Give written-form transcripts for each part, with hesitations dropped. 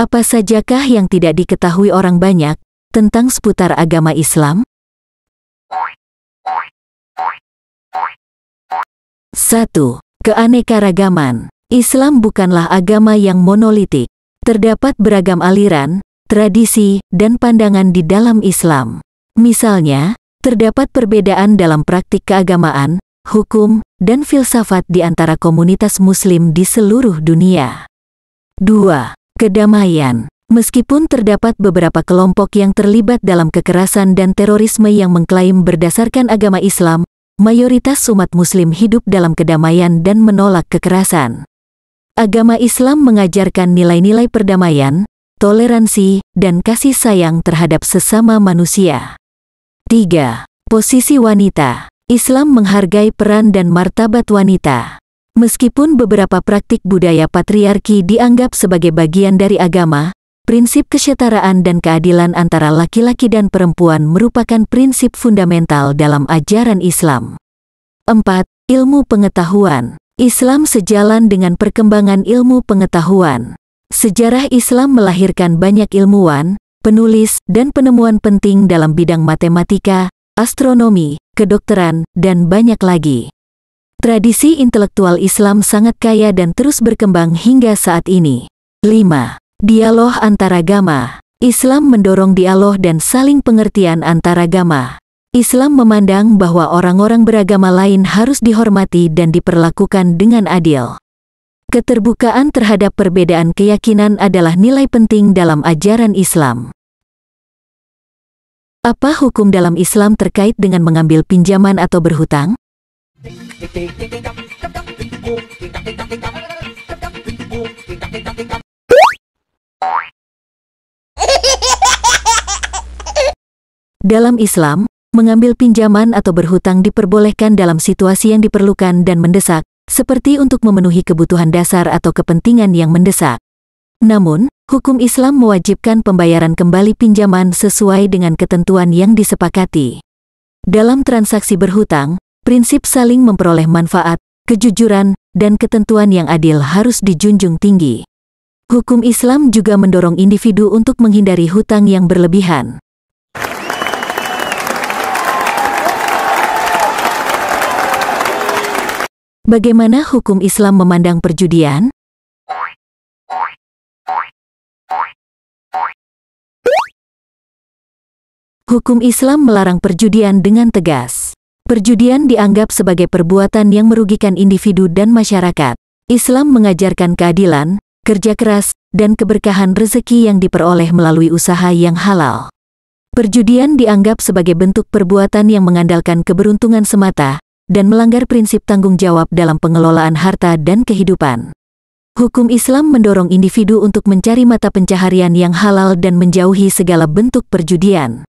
Apa sajakah yang tidak diketahui orang banyak tentang seputar agama Islam? 1. Keanekaragaman. Islam bukanlah agama yang monolitik. Terdapat beragam aliran, tradisi, dan pandangan di dalam Islam. Misalnya, terdapat perbedaan dalam praktik keagamaan, hukum, dan filsafat di antara komunitas Muslim di seluruh dunia. 2. Kedamaian. Meskipun terdapat beberapa kelompok yang terlibat dalam kekerasan dan terorisme yang mengklaim berdasarkan agama Islam, mayoritas umat Muslim hidup dalam kedamaian dan menolak kekerasan. Agama Islam mengajarkan nilai-nilai perdamaian, toleransi, dan kasih sayang terhadap sesama manusia. 3. Posisi wanita. Islam menghargai peran dan martabat wanita. Meskipun beberapa praktik budaya patriarki dianggap sebagai bagian dari agama, prinsip kesetaraan dan keadilan antara laki-laki dan perempuan merupakan prinsip fundamental dalam ajaran Islam. 4. Ilmu pengetahuan. Islam sejalan dengan perkembangan ilmu pengetahuan. Sejarah Islam melahirkan banyak ilmuwan, penulis, dan penemuan penting dalam bidang matematika, astronomi, kedokteran, dan banyak lagi. Tradisi intelektual Islam sangat kaya dan terus berkembang hingga saat ini. 5. Dialog antaragama. Islam mendorong dialog dan saling pengertian antaragama. Islam memandang bahwa orang-orang beragama lain harus dihormati dan diperlakukan dengan adil. Keterbukaan terhadap perbedaan keyakinan adalah nilai penting dalam ajaran Islam. Apa hukum dalam Islam terkait dengan mengambil pinjaman atau berhutang? Dalam Islam, mengambil pinjaman atau berhutang diperbolehkan dalam situasi yang diperlukan dan mendesak, seperti untuk memenuhi kebutuhan dasar atau kepentingan yang mendesak. Namun, hukum Islam mewajibkan pembayaran kembali pinjaman sesuai dengan ketentuan yang disepakati. Dalam transaksi berhutang, prinsip saling memperoleh manfaat, kejujuran, dan ketentuan yang adil harus dijunjung tinggi. Hukum Islam juga mendorong individu untuk menghindari hutang yang berlebihan. Bagaimana hukum Islam memandang perjudian? Hukum Islam melarang perjudian dengan tegas. Perjudian dianggap sebagai perbuatan yang merugikan individu dan masyarakat. Islam mengajarkan keadilan, kerja keras, dan keberkahan rezeki yang diperoleh melalui usaha yang halal. Perjudian dianggap sebagai bentuk perbuatan yang mengandalkan keberuntungan semata, dan melanggar prinsip tanggung jawab dalam pengelolaan harta dan kehidupan. Hukum Islam mendorong individu untuk mencari mata pencaharian yang halal dan menjauhi segala bentuk perjudian.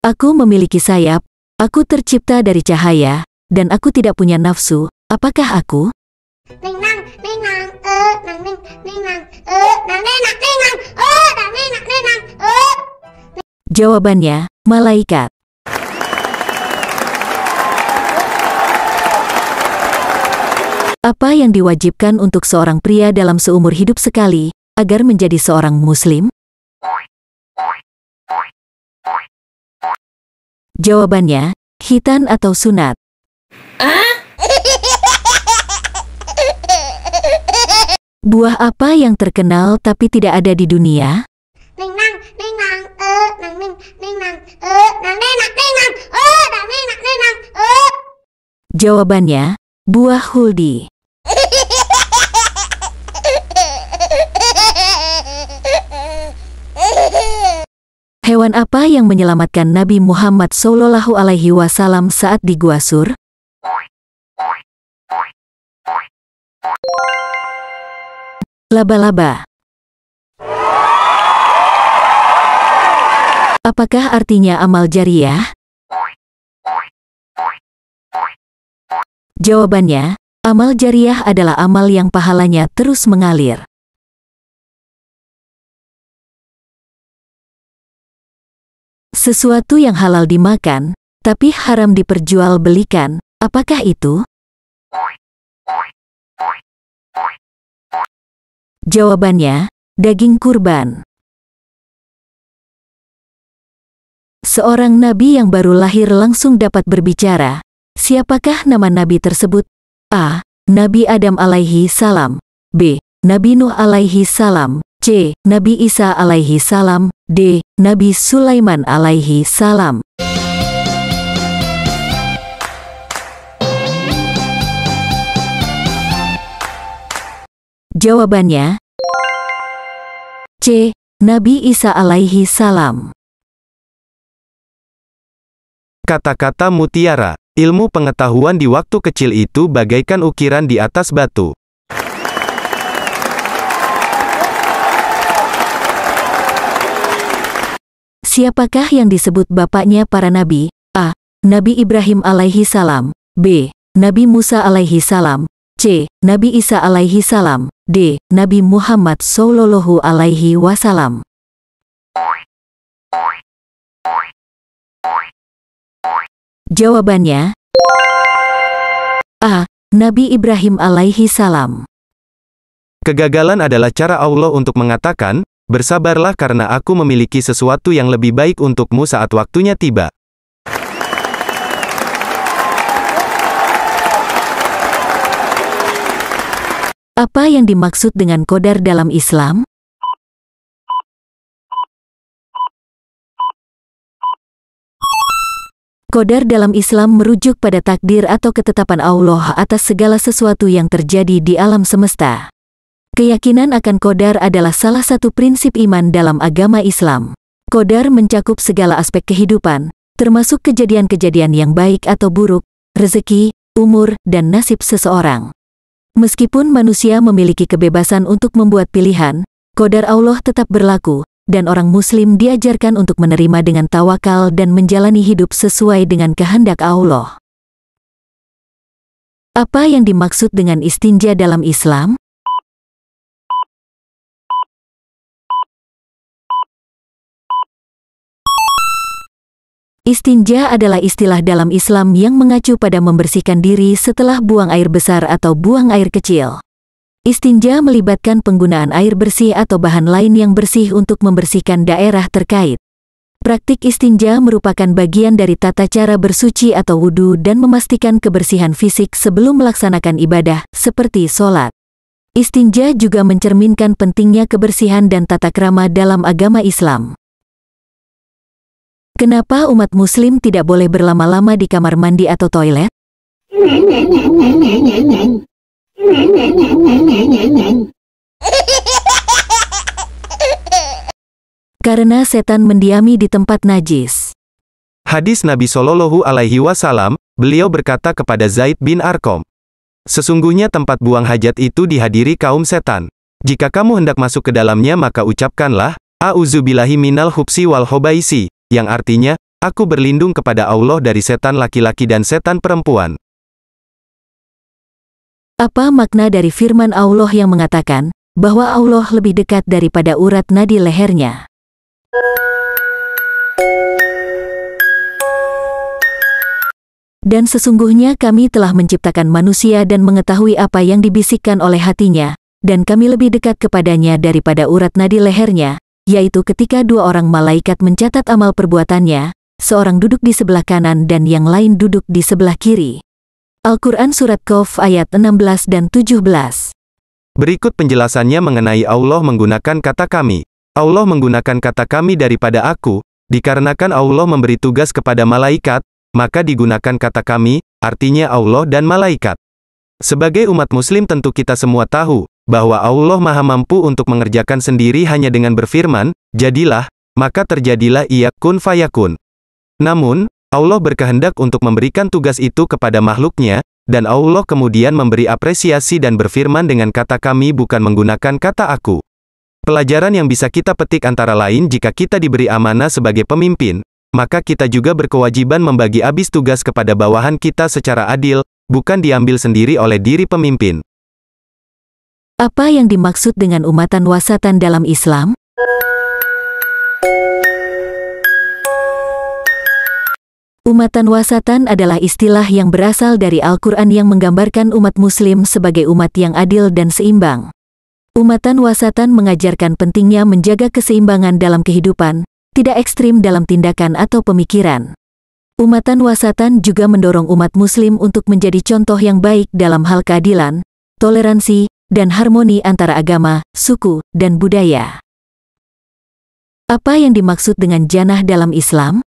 Aku memiliki sayap, aku tercipta dari cahaya, dan aku tidak punya nafsu. Apakah aku? Jawabannya, malaikat. Apa yang diwajibkan untuk seorang pria dalam seumur hidup sekali, agar menjadi seorang muslim? Jawabannya, khitan atau sunat. Buah apa yang terkenal tapi tidak ada di dunia? Jawabannya, buah huldi. Hewan apa yang menyelamatkan Nabi Muhammad SAW saat di Gua Sur? Laba-laba. Apakah artinya amal jariyah? Jawabannya, amal jariyah adalah amal yang pahalanya terus mengalir. Sesuatu yang halal dimakan, tapi haram diperjualbelikan, apakah itu? Jawabannya, daging kurban. Seorang nabi yang baru lahir langsung dapat berbicara. Siapakah nama nabi tersebut? A. Nabi Adam alaihi salam. B. Nabi Nuh alaihi salam. C. Nabi Isa alaihi salam. D. Nabi Sulaiman alaihi salam. Jawabannya, C. Nabi Isa alaihi salam. Kata-kata mutiara, ilmu pengetahuan di waktu kecil itu bagaikan ukiran di atas batu. Siapakah yang disebut bapaknya para nabi? A. Nabi Ibrahim alaihi salam. B. Nabi Musa alaihi salam. C. Nabi Isa alaihi salam. D. Nabi Muhammad sallallahu alaihi wasallam. Jawabannya, A. Nabi Ibrahim alaihi salam. Kegagalan adalah cara Allah untuk mengatakan, bersabarlah karena aku memiliki sesuatu yang lebih baik untukmu saat waktunya tiba. Apa yang dimaksud dengan qadar dalam Islam? Qadar dalam Islam merujuk pada takdir atau ketetapan Allah atas segala sesuatu yang terjadi di alam semesta. Keyakinan akan qadar adalah salah satu prinsip iman dalam agama Islam. Qadar mencakup segala aspek kehidupan, termasuk kejadian-kejadian yang baik atau buruk, rezeki, umur, dan nasib seseorang. Meskipun manusia memiliki kebebasan untuk membuat pilihan, qadar Allah tetap berlaku, dan orang Muslim diajarkan untuk menerima dengan tawakal dan menjalani hidup sesuai dengan kehendak Allah. Apa yang dimaksud dengan istinja dalam Islam? Istinja adalah istilah dalam Islam yang mengacu pada membersihkan diri setelah buang air besar atau buang air kecil. Istinja melibatkan penggunaan air bersih atau bahan lain yang bersih untuk membersihkan daerah terkait. Praktik istinja merupakan bagian dari tata cara bersuci atau wudhu dan memastikan kebersihan fisik sebelum melaksanakan ibadah, seperti sholat. Istinja juga mencerminkan pentingnya kebersihan dan tata krama dalam agama Islam. Kenapa umat Muslim tidak boleh berlama-lama di kamar mandi atau toilet? Karena setan mendiami di tempat najis. Hadis Nabi Shallallahu Alaihi Wasallam, beliau berkata kepada Zaid bin Arqam, sesungguhnya tempat buang hajat itu dihadiri kaum setan. Jika kamu hendak masuk ke dalamnya maka ucapkanlah, A'udzubillahi minal khubsi wal khobaisi, yang artinya, aku berlindung kepada Allah dari setan laki-laki dan setan perempuan. Apa makna dari firman Allah yang mengatakan, bahwa Allah lebih dekat daripada urat nadi lehernya? Dan sesungguhnya kami telah menciptakan manusia dan mengetahui apa yang dibisikkan oleh hatinya, dan kami lebih dekat kepadanya daripada urat nadi lehernya, yaitu ketika dua orang malaikat mencatat amal perbuatannya, seorang duduk di sebelah kanan dan yang lain duduk di sebelah kiri. Al-Quran Surat Qaf ayat 16 dan 17. Berikut penjelasannya mengenai Allah menggunakan kata kami. Allah menggunakan kata kami daripada aku, dikarenakan Allah memberi tugas kepada malaikat, maka digunakan kata kami, artinya Allah dan malaikat. Sebagai umat muslim tentu kita semua tahu, bahwa Allah maha mampu untuk mengerjakan sendiri hanya dengan berfirman, jadilah, maka terjadilah ia, kun fayakun. Namun, Allah berkehendak untuk memberikan tugas itu kepada makhluknya, dan Allah kemudian memberi apresiasi dan berfirman dengan kata kami bukan menggunakan kata aku. Pelajaran yang bisa kita petik antara lain jika kita diberi amanah sebagai pemimpin, maka kita juga berkewajiban membagi habis tugas kepada bawahan kita secara adil, bukan diambil sendiri oleh diri pemimpin. Apa yang dimaksud dengan umatan wasatan dalam Islam? Umatan wasatan adalah istilah yang berasal dari Al-Quran yang menggambarkan umat Muslim sebagai umat yang adil dan seimbang. Umatan wasatan mengajarkan pentingnya menjaga keseimbangan dalam kehidupan, tidak ekstrim dalam tindakan atau pemikiran. Umatan wasatan juga mendorong umat muslim untuk menjadi contoh yang baik dalam hal keadilan, toleransi, dan harmoni antara agama, suku, dan budaya. Apa yang dimaksud dengan jannah dalam Islam?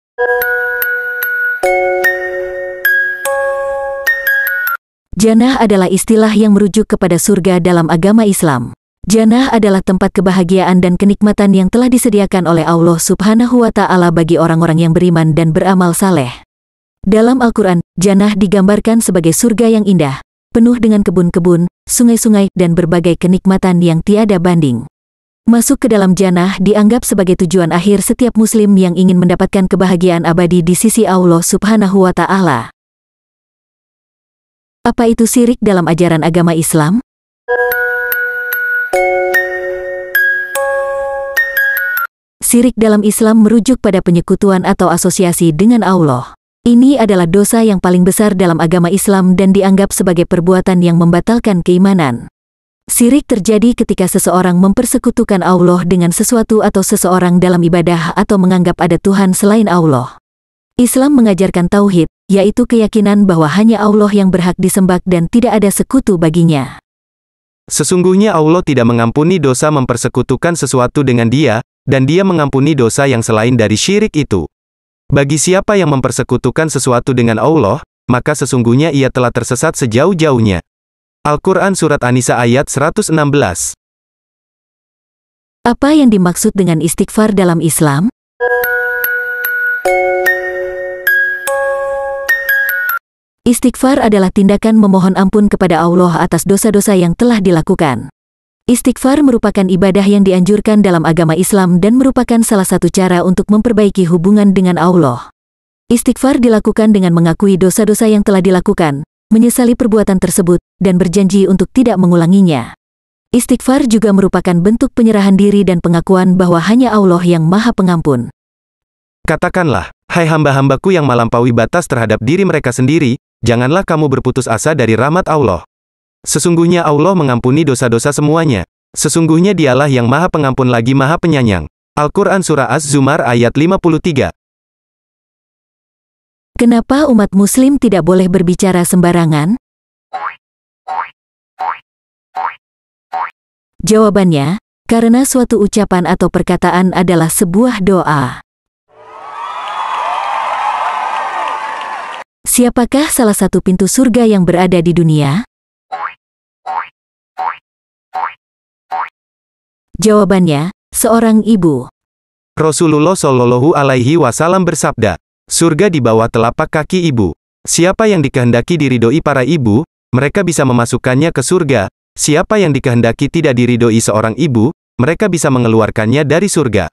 Jannah adalah istilah yang merujuk kepada surga dalam agama Islam. Jannah adalah tempat kebahagiaan dan kenikmatan yang telah disediakan oleh Allah Subhanahu wa Ta'ala bagi orang-orang yang beriman dan beramal saleh. Dalam Al-Quran, jannah digambarkan sebagai surga yang indah, penuh dengan kebun-kebun, sungai-sungai, dan berbagai kenikmatan yang tiada banding. Masuk ke dalam jannah dianggap sebagai tujuan akhir setiap muslim yang ingin mendapatkan kebahagiaan abadi di sisi Allah Subhanahu wa Ta'ala. Apa itu syirik dalam ajaran agama Islam? Syirik dalam Islam merujuk pada penyekutuan atau asosiasi dengan Allah. Ini adalah dosa yang paling besar dalam agama Islam dan dianggap sebagai perbuatan yang membatalkan keimanan. Syirik terjadi ketika seseorang mempersekutukan Allah dengan sesuatu atau seseorang dalam ibadah atau menganggap ada Tuhan selain Allah. Islam mengajarkan tauhid, yaitu keyakinan bahwa hanya Allah yang berhak disembah dan tidak ada sekutu baginya. Sesungguhnya Allah tidak mengampuni dosa mempersekutukan sesuatu dengan Dia, dan Dia mengampuni dosa yang selain dari syirik itu. Bagi siapa yang mempersekutukan sesuatu dengan Allah, maka sesungguhnya ia telah tersesat sejauh-jauhnya. Al-Quran Surat An-Nisa ayat 116. Apa yang dimaksud dengan istighfar dalam Islam? Istighfar adalah tindakan memohon ampun kepada Allah atas dosa-dosa yang telah dilakukan. Istighfar merupakan ibadah yang dianjurkan dalam agama Islam dan merupakan salah satu cara untuk memperbaiki hubungan dengan Allah. Istighfar dilakukan dengan mengakui dosa-dosa yang telah dilakukan, menyesali perbuatan tersebut, dan berjanji untuk tidak mengulanginya. Istighfar juga merupakan bentuk penyerahan diri dan pengakuan bahwa hanya Allah yang Maha Pengampun. Katakanlah, hai hamba-hambaku yang melampaui batas terhadap diri mereka sendiri, janganlah kamu berputus asa dari rahmat Allah. Sesungguhnya Allah mengampuni dosa-dosa semuanya. Sesungguhnya Dialah yang Maha Pengampun lagi Maha Penyayang. Al-Quran Surah Az-Zumar ayat 53. Kenapa umat muslim tidak boleh berbicara sembarangan? Jawabannya, karena suatu ucapan atau perkataan adalah sebuah doa. Siapakah salah satu pintu surga yang berada di dunia? Jawabannya, seorang ibu. Rasulullah Shallallahu Alaihi Wasallam bersabda, surga di bawah telapak kaki ibu. Siapa yang dikehendaki diridhoi para ibu, mereka bisa memasukkannya ke surga. Siapa yang dikehendaki tidak diridhoi seorang ibu, mereka bisa mengeluarkannya dari surga.